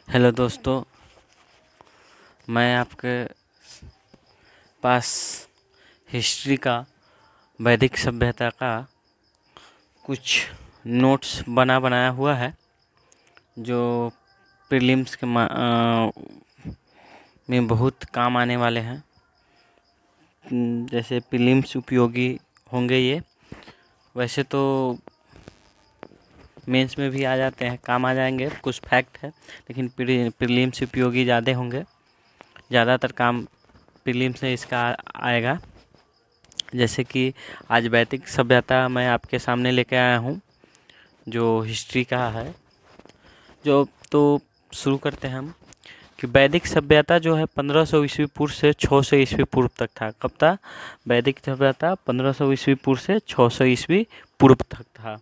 Hello दोस्तों, मैं आपके पास हिस्ट्री का, वैदिक सभ्यता का कुछ नोट्स बनाया हुआ है जो प्रीलिम्स के में बहुत काम आने वाले हैं। जैसे प्रीलिम्स उपयोगी होंगे ये, वैसे तो मेंस में भी आ जाते हैं, काम आ जाएंगे, कुछ फैक्ट है, लेकिन प्रीलिम्स उपयोगी ज़्यादा होंगे। ज़्यादातर काम प्रीलिम्स में इसका आएगा। जैसे कि आज वैदिक सभ्यता मैं आपके सामने लेके आया हूँ, जो हिस्ट्री का है। जो तो शुरू करते हैं हम कि वैदिक सभ्यता जो है 1500 ईस्वी पूर्व से 600 ईस्वी पूर्व तक था। कब था वैदिक सभ्यता? 1500 ईस्वी पूर्व से 600 ईस्वी पूर्व तक था।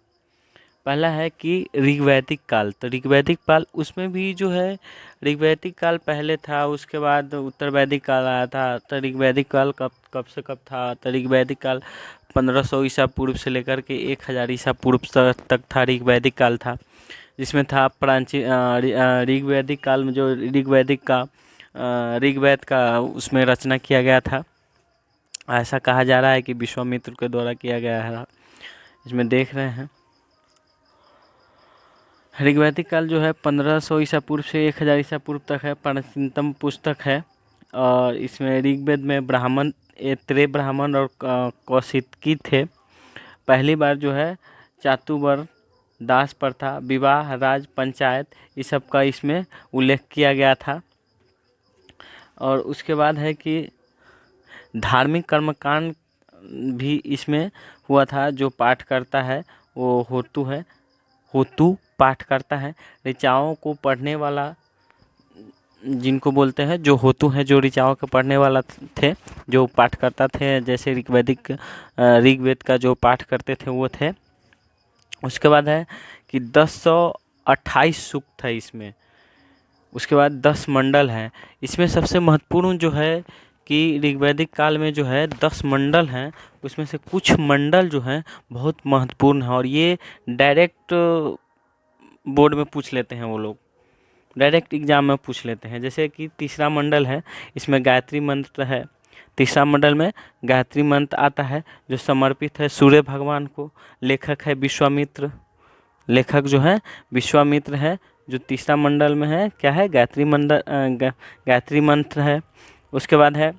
पहला है कि ऋग्वैदिक काल। तो ऋग्वैदिक काल, उसमें भी जो है ऋग्वैदिक काल पहले था, उसके बाद उत्तर वैदिक काल आया था। तो ऋग्वैदिक काल कब कब से कब था? तो ऋग्वैदिक काल 1500 ईसा पूर्व से लेकर के 1000 ईसा पूर्व तक था। ऋग्वैदिक काल था, जिसमें था ऋग्वैदिक काल में जो ऋग्वेद का उसमें रचना किया गया था। ऐसा कहा जा रहा है कि विश्वामित्र के द्वारा किया गया है। इसमें देख रहे हैं ऋग्वैदिक काल जो है 1500 ईसा पूर्व से 1000 ईसा पूर्व तक है। प्राचीनतम पुस्तक है, और इसमें ऋग्वेद में ब्राह्मण, त्रे ब्राह्मण और कौशिकी थे। पहली बार जो है चातुर्वर्ण्य, दास प्रथा, विवाह, राज, पंचायत, इस सब का इसमें उल्लेख किया गया था। और उसके बाद है कि धार्मिक कर्मकांड भी इसमें हुआ था। जो पाठ करता है वो होतु पाठ करता है। ऋचाओं को पढ़ने वाला जिनको बोलते हैं, जो होतु हैं, जो ऋचाओं के पढ़ने वाला थे, जो पाठ करता थे, जैसे ऋग्वेद का जो पाठ करते थे वो थे। उसके बाद है कि 1028 सूक्त है इसमें। उसके बाद 10 मंडल हैं। इसमें सबसे महत्वपूर्ण जो है कि ऋग्वैदिक काल में जो है 10 मंडल हैं। उसमें से कुछ मंडल जो हैं बहुत महत्वपूर्ण है, और ये डायरेक्ट बोर्ड में पूछ लेते हैं, वो लोग डायरेक्ट एग्जाम में पूछ लेते हैं। जैसे कि तीसरा मंडल है, इसमें गायत्री मंत्र है। तीसरा मंडल में गायत्री मंत्र आता है, जो समर्पित है सूर्य भगवान को। लेखक है विश्वामित्र। लेखक जो है विश्वामित्र है, जो तीसरा मंडल में है। क्या है? गायत्री मंत्र है। उसके बाद है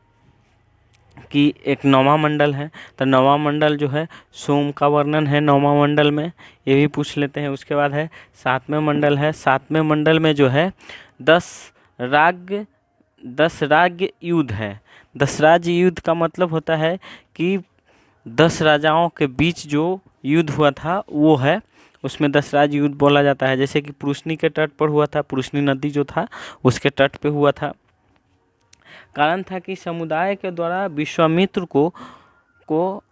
कि एक नौवां मंडल है। तो नौवां मंडल जो है सोम का वर्णन है नौवां मंडल में, ये भी पूछ लेते हैं। उसके बाद है सातवें मंडल है। सातवें मंडल में जो है 10 राज्य युद्ध है। 10 राज्य युद्ध का मतलब होता है कि 10 राजाओं के बीच जो युद्ध हुआ था वो है, उसमें 10 राज्य युद्ध बोला जाता है। जैसे कि पुरुषनी के तट पर हुआ था, पुरुषनी नदी जो था उसके तट पे हुआ था। कारण था कि समुदाय के द्वारा विश्वामित्र को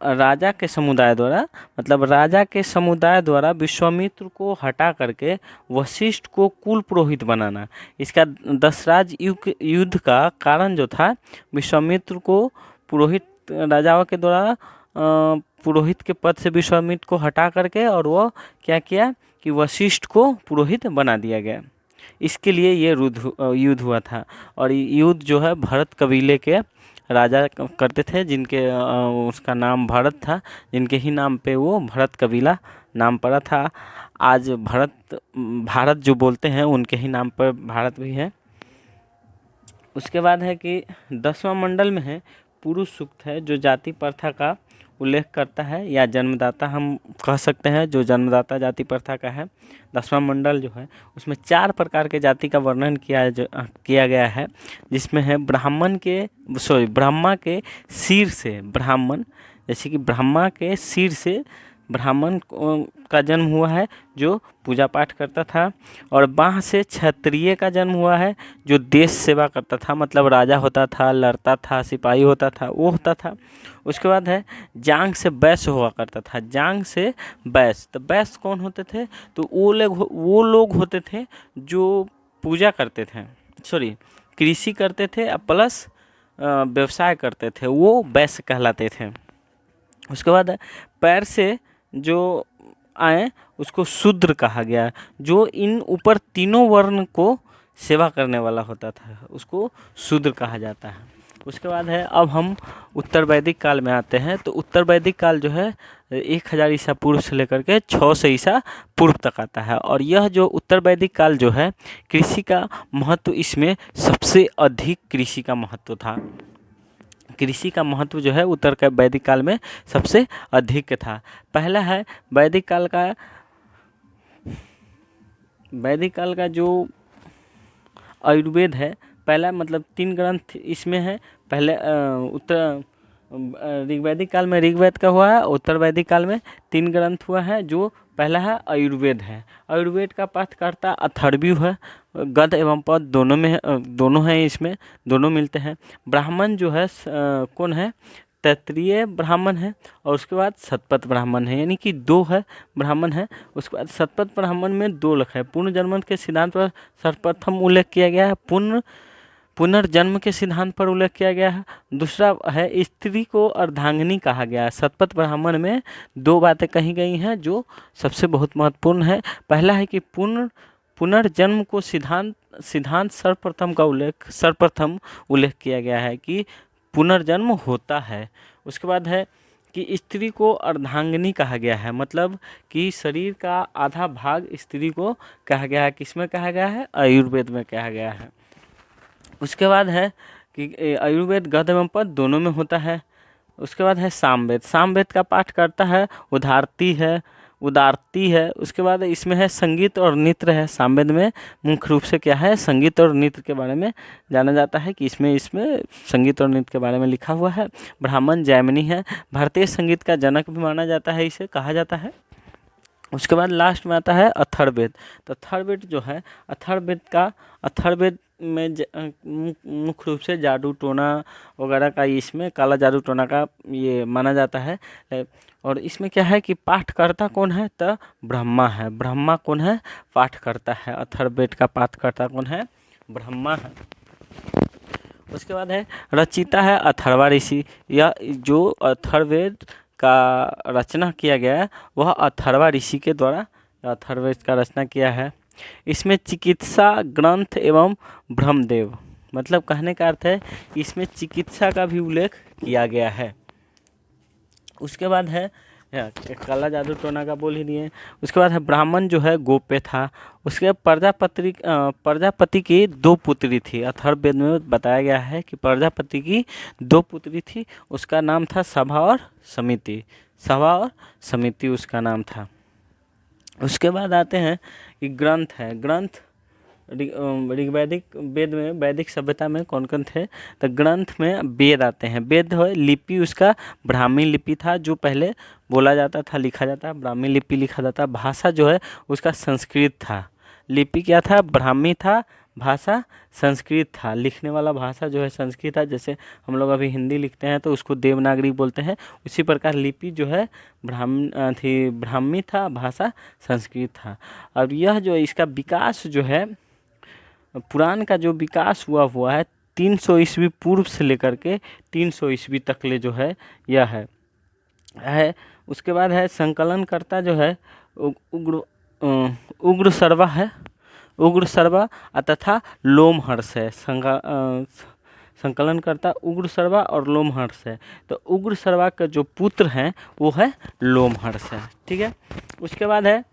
राजा के समुदाय द्वारा, मतलब राजा के समुदाय द्वारा विश्वामित्र को हटा करके वशिष्ठ को कुल पुरोहित बनाना। इसका 10 राज्य युद्ध का कारण जो था, विश्वामित्र को पुरोहित, राजाओं के द्वारा पुरोहित के पद से विश्वामित्र को हटा करके, और वो क्या किया कि वशिष्ठ को पुरोहित बना दिया गया। इसके लिए ये युद्ध हुआ था। और युद्ध जो है भरत कबीले के राजा करते थे, जिनके उसका नाम भरत था, जिनके ही नाम पे वो भरत कबीला नाम पड़ा था। आज भारत जो बोलते हैं उनके ही नाम पर भारत भी है। उसके बाद है कि 10वां मंडल में है पुरुष सूक्त है, जो जाति प्रथा का उल्लेख करता है, या जन्मदाता हम कह सकते हैं, जो जन्मदाता जाति प्रथा का है। 10वां मंडल जो है उसमें 4 प्रकार के जाति का वर्णन किया गया है, जिसमें है ब्रह्मा के सिर से ब्राह्मण। जैसे कि ब्रह्मा के सिर से ब्राह्मण का जन्म हुआ है, जो पूजा पाठ करता था। और बाह से क्षत्रिय का जन्म हुआ है, जो देश सेवा करता था, मतलब राजा होता था, लड़ता था, सिपाही होता था, वो होता था। उसके बाद है जांग से वैश्य हुआ करता था। जांग से वैश्य, तो वैश्य कौन होते थे? तो वो लोग होते थे जो पूजा करते थे, कृषि करते थे, प्लस व्यवसाय करते थे, वो वैश्य कहलाते थे। उसके बाद पैर से जो आए उसको शूद्र कहा गया। जो इन ऊपर तीनों वर्ण को सेवा करने वाला होता था, उसको शूद्र कहा जाता है। उसके बाद है, अब हम उत्तर वैदिक काल में आते हैं। तो उत्तर वैदिक काल जो है 1000 ईसा पूर्व से लेकर के 600 ईसा पूर्व तक आता है। और यह जो उत्तर वैदिक काल जो है, कृषि का महत्व इसमें सबसे अधिक कृषि का महत्व था। कृषि का महत्व जो है उत्तर का वैदिक काल में सबसे अधिक था। पहला है वैदिक काल का जो आयुर्वेद है, पहला मतलब 3 ग्रंथ इसमें है। पहले उत्तर ऋग्वैदिक काल में ऋग्वेद का हुआ है, उत्तर वैदिक काल में 3 ग्रंथ हुआ है। जो पहला है आयुर्वेद है। आयुर्वेद का पाठकर्ता अथर्वणीय है, गद एवं पद दोनों में दोनों हैं, इसमें दोनों मिलते हैं। ब्राह्मण जो है कौन है, तैत्तिरीय ब्राह्मण है, और उसके बाद शतपथ ब्राह्मण है, यानी कि 2 है ब्राह्मण है। उसके बाद शतपथ ब्राह्मण में 2 लख है। पुनर्जन्म के सिद्धांत पर सर्वप्रथम उल्लेख किया गया है, पुनर्जन्म के सिद्धांत पर उल्लेख किया गया है। दूसरा है स्त्री को अर्धांगिनी कहा गया है। शतपथ ब्राह्मण में 2 बातें कही गई हैं जो सबसे बहुत महत्वपूर्ण है। पहला है कि पुनर्जन्म को सिद्धांत सर्वप्रथम उल्लेख किया गया है कि पुनर्जन्म होता है। उसके बाद है कि स्त्री को अर्धांगिनी कहा गया है, मतलब कि शरीर का आधा भाग स्त्री को कहा गया है। किसमें कहा गया है, आयुर्वेद में कहा गया है। उसके बाद है कि आयुर्वेद गद एवं पद दोनों में होता है। उसके बाद है सामवेद। सामवेद का पाठ करता है उदारती है। उसके बाद इसमें है संगीत और नृत्य है। सामवेद में मुख्य रूप से क्या है, संगीत और नृत्य के बारे में जाना जाता है कि इसमें संगीत और नृत्य के बारे में लिखा हुआ है। ब्राह्मण जैमिनी है, भारतीय संगीत का जनक भी माना जाता है, इसे कहा जाता है। उसके बाद लास्ट में आता है अथर्ववेद। तो अथर्ववेद जो है, अथर्ववेद में मुख्य रूप से जादू टोना वगैरह का, इसमें काला जादू टोना का ये माना जाता है। और इसमें क्या है कि पाठकर्ता कौन है, तो ब्रह्मा है। ब्रह्मा कौन है, पाठकर्ता है। अथर्ववेद का पाठकर्ता कौन है, ब्रह्मा है। उसके बाद है रचिता है अथर्वा ऋषि। यह जो अथर्ववेद का रचना किया गया है वह अथर्वा ऋषि के द्वारा अथर्ववेद का रचना किया है। इसमें चिकित्सा ग्रंथ एवं ब्रह्मदेव, मतलब कहने का अर्थ है इसमें चिकित्सा का भी उल्लेख किया गया है। उसके बाद है काला जादू टोना का बोल ही दिए। उसके बाद है ब्राह्मण जो है गोप्य था। उसके प्रजापति की 2 पुत्री थी। अथर्ववेद में बताया गया है कि प्रजापति की 2 पुत्री थी। उसका नाम था सभा और समिति उसका नाम था। उसके बाद आते हैं कि ग्रंथ ऋग्वैदिक वेद में, वैदिक सभ्यता में कौन कौन थे, तो ग्रंथ में वेद आते हैं। वेद है लिपि, उसका ब्राह्मी लिपि था जो पहले बोला जाता था, लिखा जाता, ब्राह्मी लिपि लिखा जाता। भाषा जो है उसका संस्कृत था। लिपि क्या था, ब्राह्मी था, भाषा संस्कृत था। लिखने वाला भाषा जो है संस्कृत था। जैसे हम लोग अभी हिंदी लिखते हैं तो उसको देवनागरी बोलते हैं, उसी प्रकार लिपि जो है ब्राह्मी था, भाषा संस्कृत था। अब यह जो इसका विकास जो है, पुराण का जो विकास हुआ है 300 ईस्वी पूर्व से लेकर के 300 ईस्वी तक ले जो है यह है। उसके बाद है संकलनकर्ता जो है उग्र सर्वा तथा लोमहर्ष है। संकलनकर्ता उग्र सर्वा और लोमहर्ष है। तो उग्र सर्वा का जो पुत्र हैं वो है लोमहर्ष है। ठीक है। उसके बाद है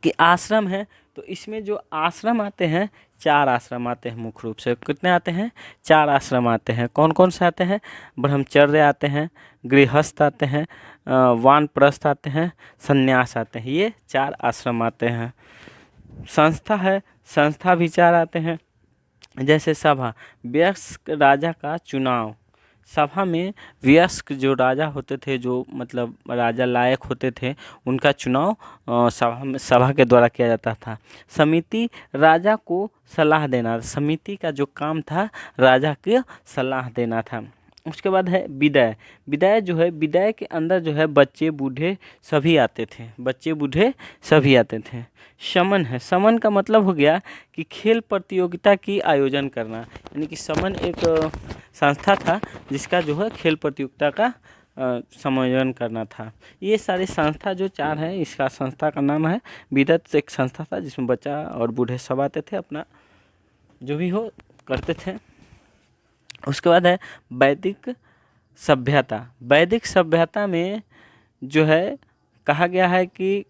कि आश्रम है। तो इसमें जो आश्रम आते हैं 4 आश्रम आते हैं मुख्य रूप से। कितने आते हैं, 4 आश्रम आते हैं। कौन कौन से आते हैं, ब्रह्मचर्य आते हैं, गृहस्थ आते हैं, वानप्रस्थ आते हैं, संन्यास आते हैं। ये 4 आश्रम आते हैं। संस्था भी 4 आते हैं। जैसे सभा, वयस्क राजा का चुनाव। सभा में वयस्क जो राजा होते थे, जो मतलब राजा लायक होते थे, उनका चुनाव सभा के द्वारा किया जाता था। समिति, राजा को सलाह देना। समिति का जो काम था राजा के सलाह देना था। उसके बाद है विदाय जो है, विदाय के अंदर जो है बच्चे बूढ़े सभी आते थे। समन है। समन का मतलब हो गया कि खेल प्रतियोगिता की आयोजन करना, यानी कि समन एक संस्था था जिसका जो है खेल प्रतियोगिता का समायोजन करना था। ये सारी संस्था जो 4 हैं, इसका संस्था का नाम है विदत। एक संस्था था जिसमें बच्चा और बूढ़े सब आते थे अपना जो भी हो करते थे। उसके बाद है वैदिक सभ्यता। वैदिक सभ्यता में जो है कहा गया है कि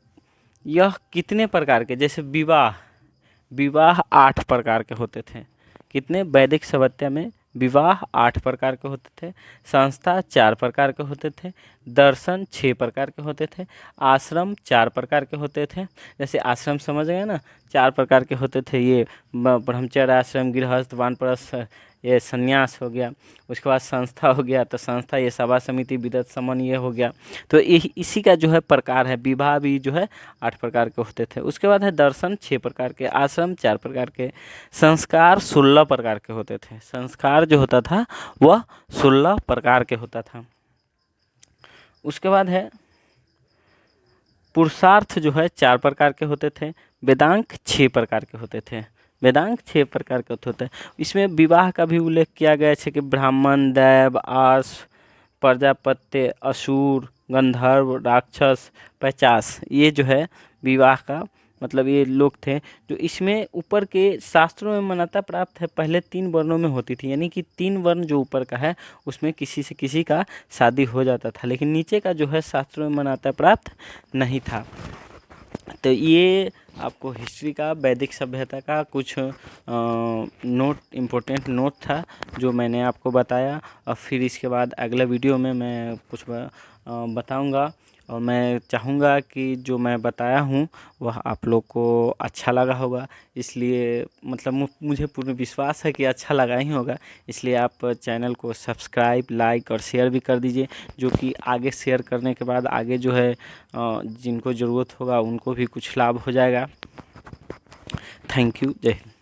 यह कितने प्रकार के, जैसे विवाह 8 प्रकार के होते थे। कितने? वैदिक सभ्यता में विवाह 8 प्रकार के होते थे, संस्था 4 प्रकार के होते थे, दर्शन 6 प्रकार के होते थे, आश्रम 4 प्रकार के होते थे। जैसे आश्रम समझ गए ना, 4 प्रकार के होते थे, ये ब्रह्मचर्य आश्रम, गृहस्थ, वानप्रस्थ, ये संन्यास हो गया। उसके बाद संस्था हो गया, तो संस्था ये सभा समिति विदत समन ये हो गया। तो इसी का जो है प्रकार है। विवाह भी जो है 8 प्रकार के होते थे। उसके बाद है दर्शन 6 प्रकार के, आश्रम 4 प्रकार के, संस्कार 16 प्रकार के होते थे। संस्कार जो होता था वह 16 प्रकार के होता था। उसके बाद है पुरुषार्थ जो है 4 प्रकार के होते थे, वेदांग 6 प्रकार के होते थे। वेदांग 6 प्रकार के होते थे। इसमें विवाह का भी उल्लेख किया गया है कि ब्राह्मण, दैव, आर्ष, प्रजापत्य, असुर, गंधर्व, राक्षस, 50 ये जो है विवाह का मतलब ये लोग थे। जो इसमें ऊपर के शास्त्रों में मान्यता प्राप्त है, पहले 3 वर्णों में होती थी, यानी कि 3 वर्ण जो ऊपर का है उसमें किसी से किसी का शादी हो जाता था, लेकिन नीचे का जो है शास्त्रों में मान्यता प्राप्त नहीं था। तो ये आपको हिस्ट्री का, वैदिक सभ्यता का कुछ इम्पोर्टेंट नोट था जो मैंने आपको बताया। और फिर इसके बाद अगला वीडियो में मैं कुछ बताऊंगा, और मैं चाहूँगा कि जो मैं बताया हूँ वह आप लोग को अच्छा लगा होगा। इसलिए मतलब मुझे पूर्ण विश्वास है कि अच्छा लगा ही होगा। इसलिए आप चैनल को सब्सक्राइब, लाइक और शेयर भी कर दीजिए, जो कि आगे शेयर करने के बाद आगे जो है जिनको ज़रूरत होगा उनको भी कुछ लाभ हो जाएगा। Thank you. जय हिंद।